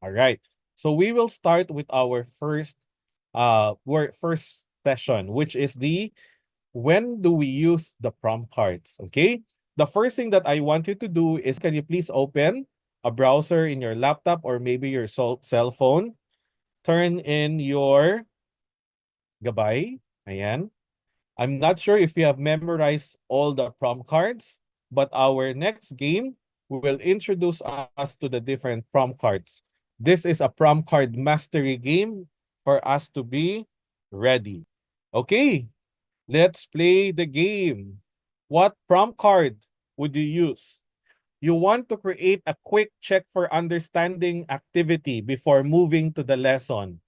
All right. So we will start with our first session, which is the when do we use the prompt cards? Okay. The first thing that I want you to do is, can you please open a browser in your laptop or maybe your cell phone? Turn in your GabAI. Ayan. I'm not sure if you have memorized all the prompt cards, but our next game will introduce us to the different prompt cards. This is a prompt card mastery game for us to be ready. Okay, let's play the game. What prompt card would you use? You want to create a quick check for understanding activity before moving to the lesson.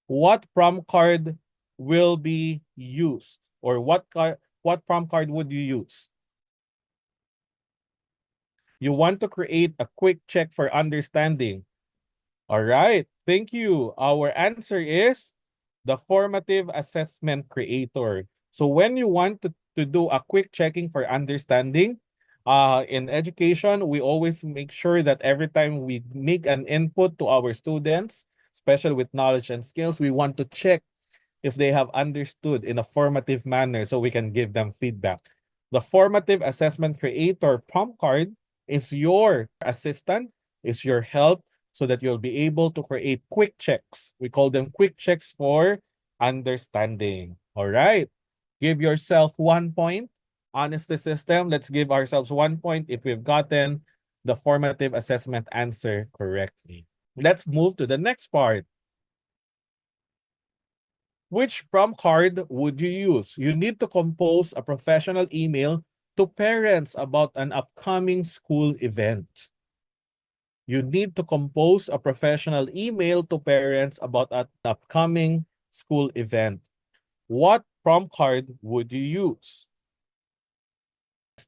What prompt card will be used? Or what prompt card would you use? You want to create a quick check for understanding. All right, thank you. Our answer is the formative assessment creator. So when you want to do a quick checking for understanding, in education, we always make sure that every time we make an input to our students, especially with knowledge and skills, we want to check if they have understood in a formative manner so we can give them feedback. The formative assessment creator prompt card is your assistant, is your help so that you'll be able to create quick checks. We call them quick checks for understanding. All right. Give yourself 1 point. Honesty system, let's give ourselves 1 point if we've gotten the formative assessment answer correctly. Let's move to the next part. Which prompt card would you use? You need to compose a professional email to parents about an upcoming school event. You need to compose a professional email to parents about an upcoming school event. What prompt card would you use?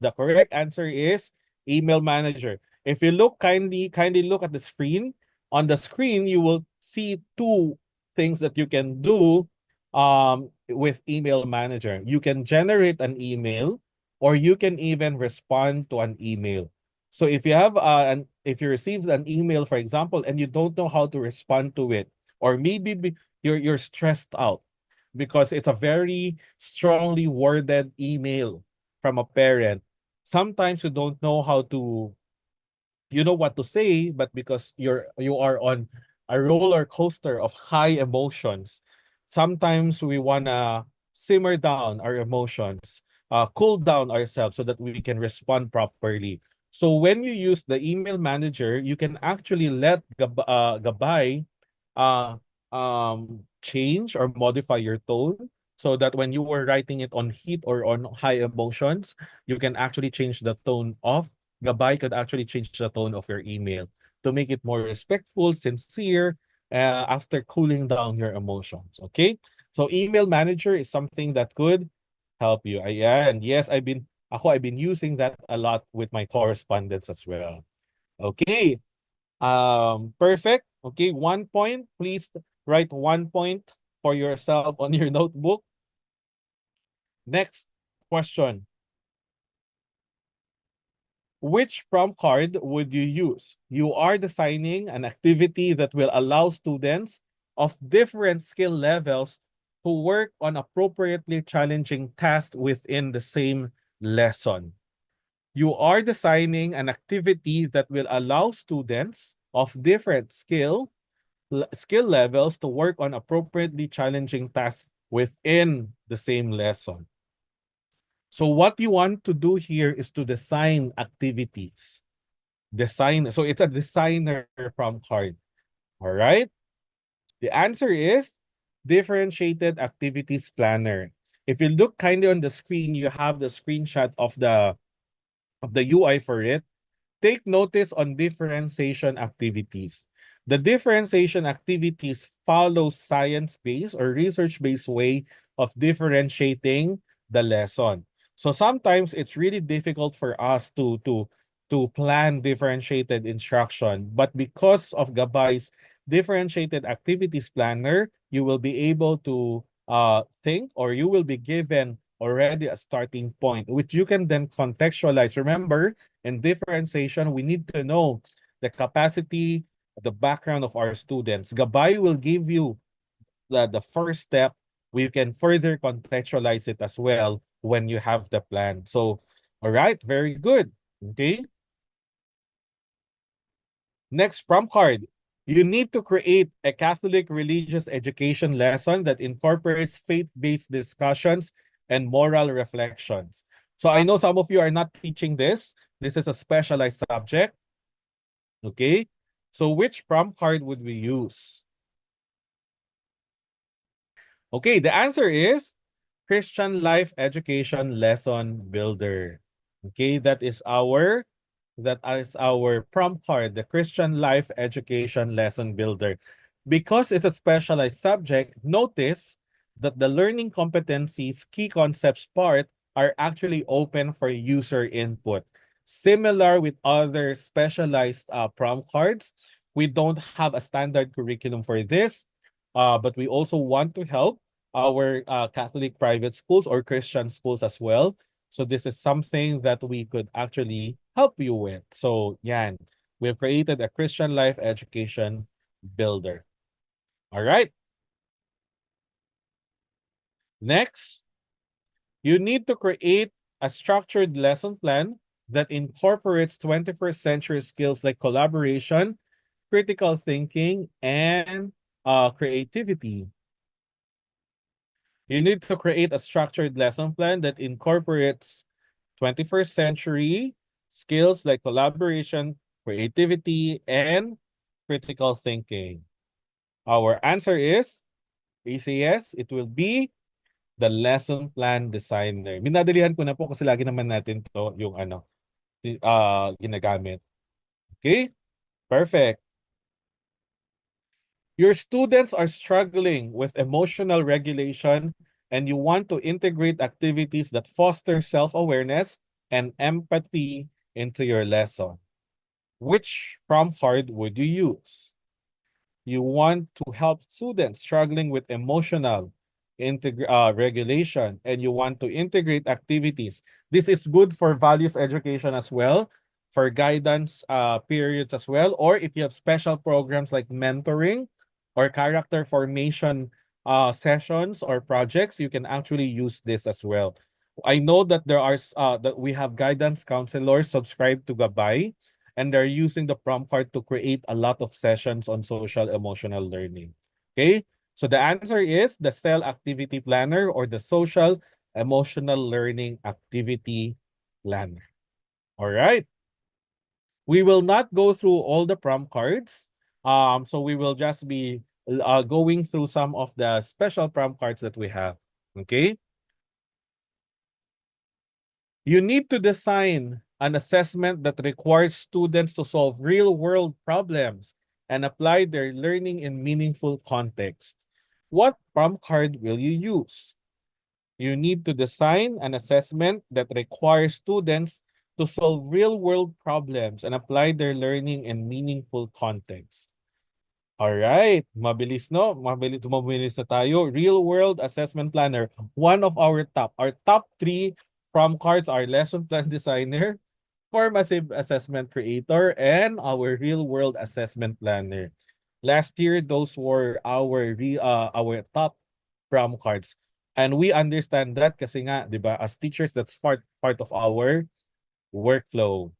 The correct answer is email manager. If you look kindly look at the screen. On the screen, you will see two things that you can do with email manager. You can generate an email or you can even respond to an email. So if you have if you receive an email, for example, and you don't know how to respond to it, or maybe you're stressed out because it's a very strongly worded email from a parent. Sometimes you don't know how to, you know what to say, but because you are on a roller coaster of high emotions, sometimes we wanna simmer down our emotions, cool down ourselves so that we can respond properly. So when you use the email manager, you can actually let GabAI change or modify your tone so that when you were writing it on heat or on high emotions, you can actually change the tone of GabAI could actually change the tone of your email to make it more respectful, sincere, after cooling down your emotions. Okay, so email manager is something that could help you. And yes, I've been using that a lot with my correspondence as well. Okay, perfect. Okay, 1 point. Please write 1 point for yourself on your notebook. Next question. Which prompt card would you use? You are designing an activity that will allow students of different skill levels to work on appropriately challenging tasks within the same lesson. You are designing an activity that will allow students of different skill levels to work on appropriately challenging tasks within the same lesson. So what you want to do here is to design activities. So it's a designer prompt card. All right. The answer is differentiated activities planner. If you look kindly on the screen, you have the screenshot of the UI for it. Take notice on differentiation activities. The differentiation activities follow science-based or research-based way of differentiating the lesson. So sometimes it's really difficult for us to plan differentiated instruction. But because of GabAI's differentiated activities planner, you will be able to think, or you will be given already a starting point, which you can then contextualize. Remember, in differentiation, we need to know the capacity the background of our students. GabAI will give you the first step. We can further contextualize it as well when you have the plan. So, all right, very good. Okay. Next prompt card. You need to create a Catholic religious education lesson that incorporates faith-based discussions and moral reflections. So I know some of you are not teaching this. This is a specialized subject. Okay. So which prompt card would we use? Okay, the answer is Christian Life Education Lesson Builder. Okay, that is our prompt card, the Christian Life Education Lesson Builder. Because it's a specialized subject, notice that the learning competencies, key concepts part are actually open for user input. Similar with other specialized prompt cards, we don't have a standard curriculum for this, but we also want to help our Catholic private schools or Christian schools as well. So this is something that we could actually help you with. So yan, we've created a Christian life education builder. All right. Next, you need to create a structured lesson plan that incorporates 21st century skills like collaboration, critical thinking, and creativity. You need to create a structured lesson plan that incorporates 21st century skills like collaboration, creativity, and critical thinking. Our answer is ACS. It will be the lesson plan designer. Minadalihan ko na po kasi lagi naman natin to yung ginagamit. Okay? Perfect. Your students are struggling with emotional regulation and you want to integrate activities that foster self-awareness and empathy into your lesson. Which prompt card would you use? You want to help students struggling with emotional regulation and you want to integrate activities. This is good for values education as well, for guidance periods as well, or if you have special programs like mentoring or character formation sessions or projects, you can actually use this as well. I know that that we have guidance counselors subscribed to GabAI, and they're using the prompt card to create a lot of sessions on social emotional learning. Okay, so the answer is the cell activity planner or the social emotional learning activity planner. All right. We will not go through all the prompt cards. So we will just be going through some of the special prompt cards that we have. Okay. You need to design an assessment that requires students to solve real-world problems and apply their learning in meaningful context. What prompt card will you use? You need to design an assessment that requires students to solve real-world problems and apply their learning in meaningful context. All right, mabilis no? Mabilis na tayo. Real World Assessment Planner, one of our top 3 prompt cards are Lesson Plan Designer, Formative Assessment Creator, and our Real World Assessment Planner. Last year, those were our top prompt cards. And we understand that kasi nga, di ba, as teachers, that's part of our workflow.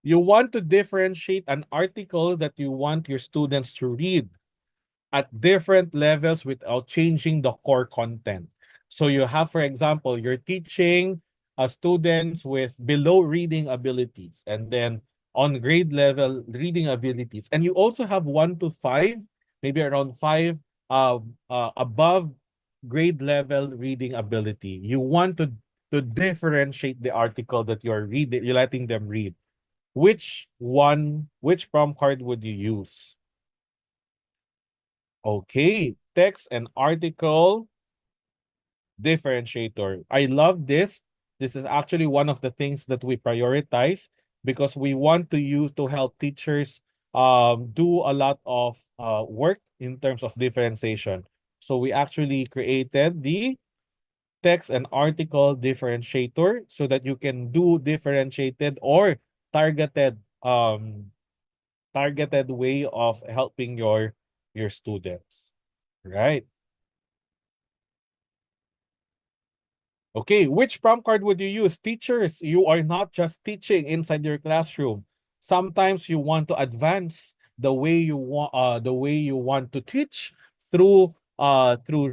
You want to differentiate an article that you want your students to read at different levels without changing the core content. So you have, for example, you're teaching students with below reading abilities and then on grade level reading abilities. And you also have 1 to 5, maybe around 5 above grade level reading ability. You want to differentiate the article that you're letting them read. Which prompt card would you use? Okay, text and article differentiator. I love this. This is actually one of the things that we prioritize because we want to use to help teachers do a lot of work in terms of differentiation. So we actually created the text and article differentiator so that you can do differentiated or targeted targeted way of helping your students, right? Okay, which prompt card would you use? Teachers, you are not just teaching inside your classroom. Sometimes you want to advance the way you want to teach through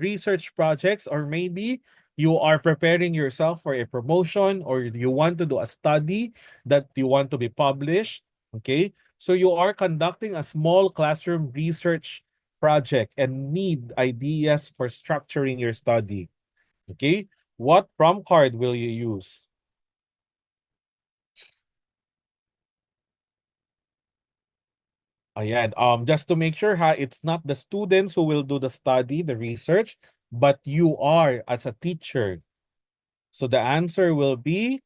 research projects, or maybe you are preparing yourself for a promotion, or you want to do a study that you want to be published. Okay, so you are conducting a small classroom research project and need ideas for structuring your study. Okay, what prompt card will you use? Ayan, just to make sure ha, it's not the students who will do the study, the research, but you are as a teacher. So the answer will be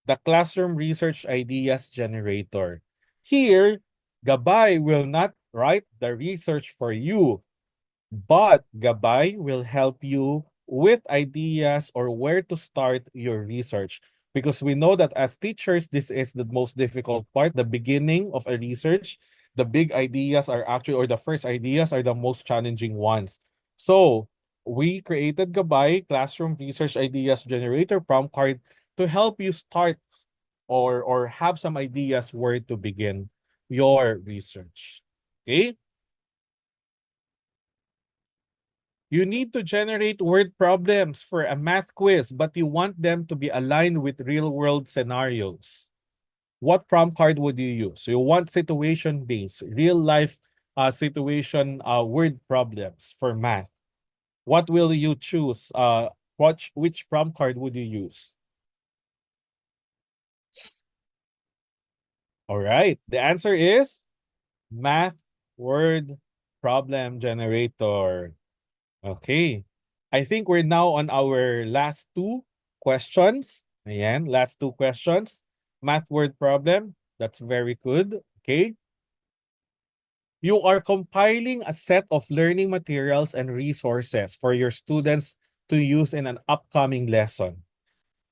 the Classroom Research Ideas Generator. Here, GabAI will not write the research for you, but GabAI will help you with ideas or where to start your research. Because we know that as teachers, this is the most difficult part, the beginning of a research. The big ideas are actually, or the first ideas are the most challenging ones. So we created GabAI Classroom Research Ideas Generator prompt card to help you start or have some ideas where to begin your research. Okay? You need to generate word problems for a math quiz, but you want them to be aligned with real-world scenarios. What prompt card would you use? So you want situation-based, real-life situation word problems for math. What will you choose? Which prompt card would you use? All right. The answer is math word problem generator. Okay. I think we're now on our last two questions. Ayan, last two questions. Math word problem. That's very good. Okay. You are compiling a set of learning materials and resources for your students to use in an upcoming lesson.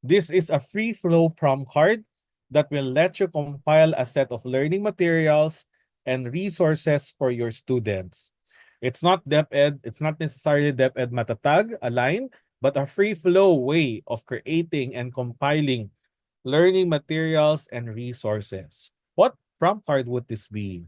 This is a free flow prompt card that will let you compile a set of learning materials and resources for your students. It's not DepEd, it's not necessarily DepEd matatag, aligned, but a free flow way of creating and compiling learning materials and resources. What prompt card would this be?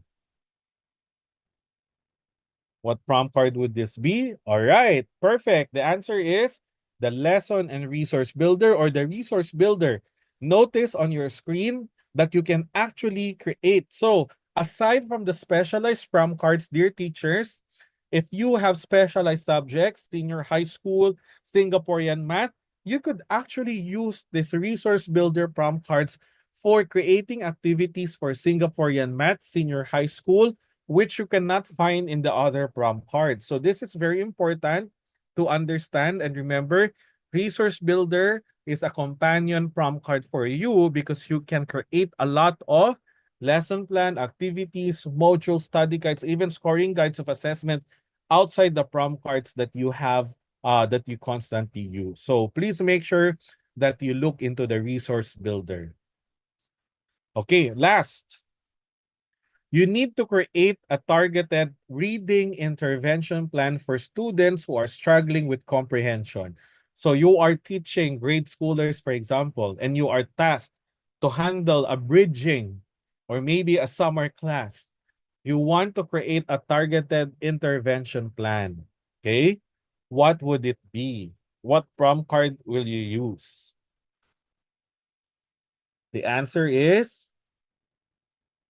What prompt card would this be? All right, perfect. The answer is the Lesson and Resource Builder, or the Resource Builder. Notice on your screen that you can actually create. So aside from the specialized prompt cards, dear teachers, if you have specialized subjects, senior high school, Singaporean math, you could actually use this Resource Builder prompt cards for creating activities for Singaporean math, senior high school, which you cannot find in the other prompt cards. So this is very important to understand and remember. Resource Builder is a companion prompt card for you because you can create a lot of lesson plan, activities, module study guides, even scoring guides of assessment outside the prompt cards that you have that you constantly use. So please make sure that you look into the Resource Builder. Okay, last. You need to create a targeted reading intervention plan for students who are struggling with comprehension. So you are teaching grade schoolers, for example, and you are tasked to handle a bridging or maybe a summer class. You want to create a targeted intervention plan. Okay? What would it be? What prompt card will you use? The answer is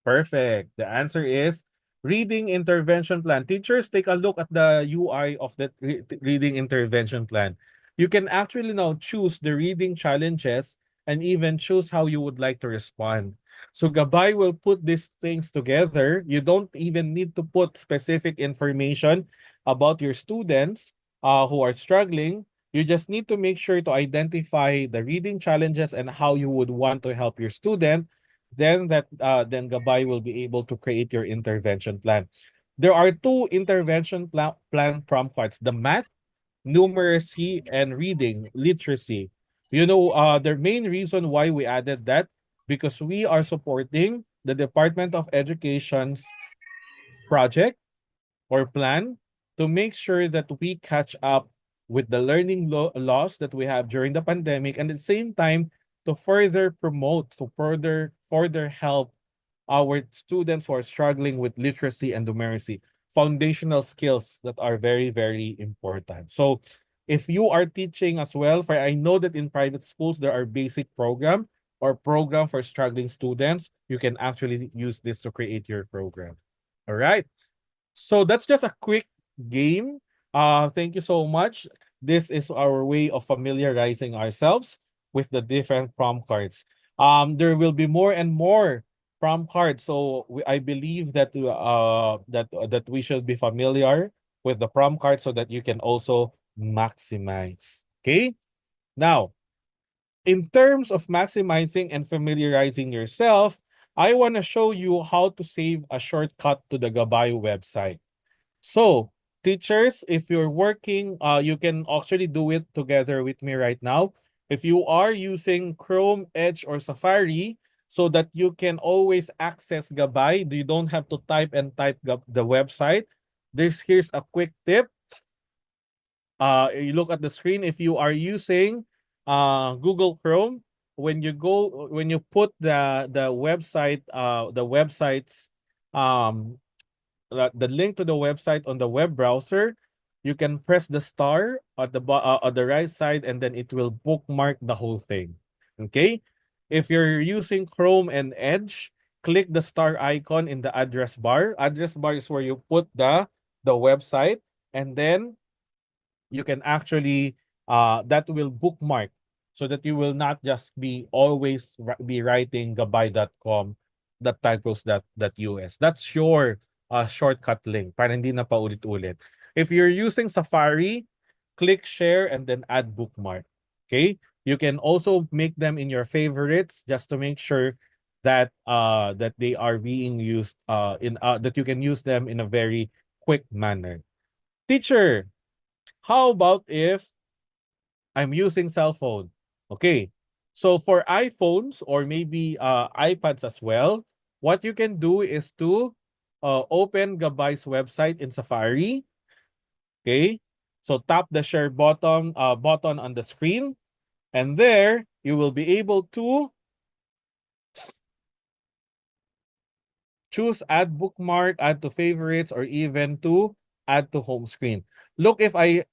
perfect. The answer is reading intervention plan. Teachers, take a look at the UI of the reading intervention plan. You can actually now choose the reading challenges and even choose how you would like to respond. So GabAI will put these things together. You don't even need to put specific information about your students who are struggling. You just need to make sure to identify the reading challenges and how you would want to help your student. Then GabAI will be able to create your intervention plan. There are two intervention plan prompt cards: the math, numeracy, and reading literacy. You know, the main reason why we added that, because we are supporting the Department of Education's project or plan to make sure that we catch up with the learning loss that we have during the pandemic, and at the same time to further promote, to further help our students who are struggling with literacy and numeracy, foundational skills that are very, very important. So if you are teaching as well, for I know that in private schools there are basic program or program for struggling students, you can actually use this to create your program. All right. So that's just a quick game. Thank you so much. This is our way of familiarizing ourselves with the different prompt cards. There will be more and more prompt cards. So I believe that that we should be familiar with the prompt card so that you can also maximize. Okay. Now, in terms of maximizing and familiarizing yourself, I want to show you how to save a shortcut to the GabAI website. So, teachers, if you're working, you can actually do it together with me right now. If you are using Chrome, Edge, or Safari, so that you can always access GabAI, you don't have to type and type the website. Here's a quick tip. You look at the screen. If you are using Google Chrome, when you put the website's the link to the website on the web browser, you can press the star at on the right side, and then it will bookmark the whole thing. Okay? If you're using Chrome and Edge, click the star icon in the address bar. Address bar is where you put the website, and then you can actually that will bookmark so that you will not just be always be writing gabay.com .tagpros.us. That's your shortcut link para hindi na paulit-ulit. If you're using Safari, click share and then add bookmark. Okay? You can also make them in your favorites just to make sure that that they are being used in that you can use them in a very quick manner. Teacher, how about if I'm using cell phone? Okay. So for iPhones or maybe iPads as well, what you can do is to open GabAI's website in Safari. Okay. So tap the share button on the screen, and there you will be able to choose add bookmark, add to favorites, or even to add to home screen. Look, if I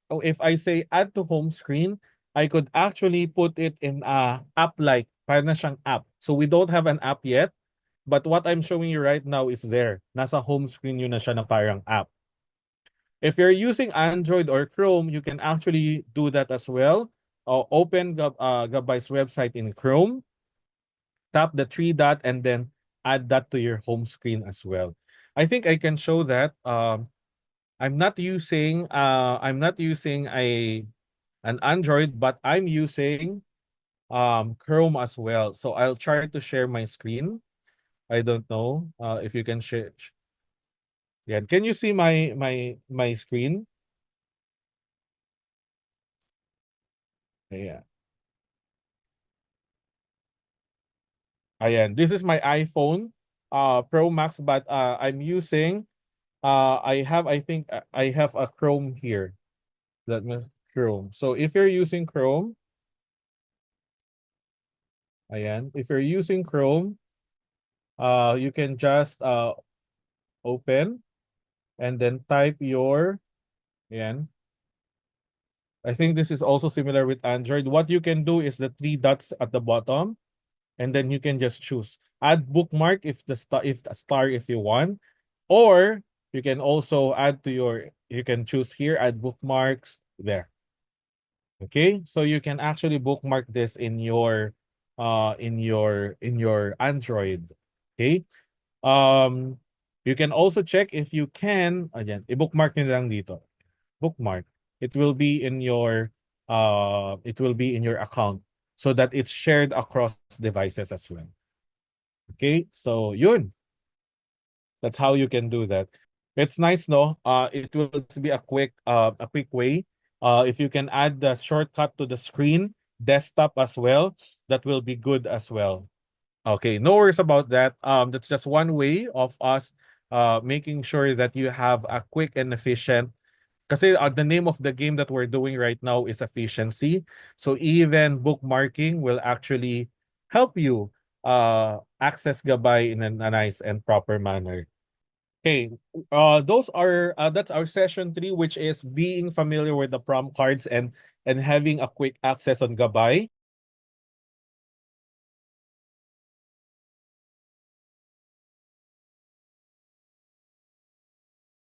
say add to home screen, I could actually put it in a app like parang na siyang app. So we don't have an app yet, but what I'm showing you right now is there. Nasa home screen yun na siya na parang app. If you're using Android or Chrome, you can actually do that as well. Open GabAI's website in Chrome, tap the three dot, and then add that to your home screen as well. I think I can show that. I'm not using a an Android, but I'm using Chrome as well. So I'll try to share my screen. I don't know if you can share. Yeah, can you see my screen? Yeah. Ayan. This is my iPhone Pro Max, but I'm using I think I have a Chrome here. That means Chrome. So if you're using Chrome, ayan, if you're using Chrome, you can just open and then type your, ayan. I think this is also similar with Android. What you can do is the three dots at the bottom, and then you can just choose add bookmark if you want, or you can also add to your, you can choose here add bookmarks there. Okay, so you can actually bookmark this in your Android. Okay, um you can also check if you can, again, i-bookmark nyo lang dito. Bookmark, it will be in your account so that it's shared across devices as well. Okay, so yun, that's how you can do that. It's nice, no? It will just be a quick way. If you can add the shortcut to the screen, desktop as well, that will be good as well. Okay, no worries about that. That's just one way of us making sure that you have a quick and efficient. Kasi the name of the game that we're doing right now is efficiency. So even bookmarking will actually help you access Gabay in a nice and proper manner. Okay, that's our session 3, which is being familiar with the prompt cards and having a quick access on Gabay.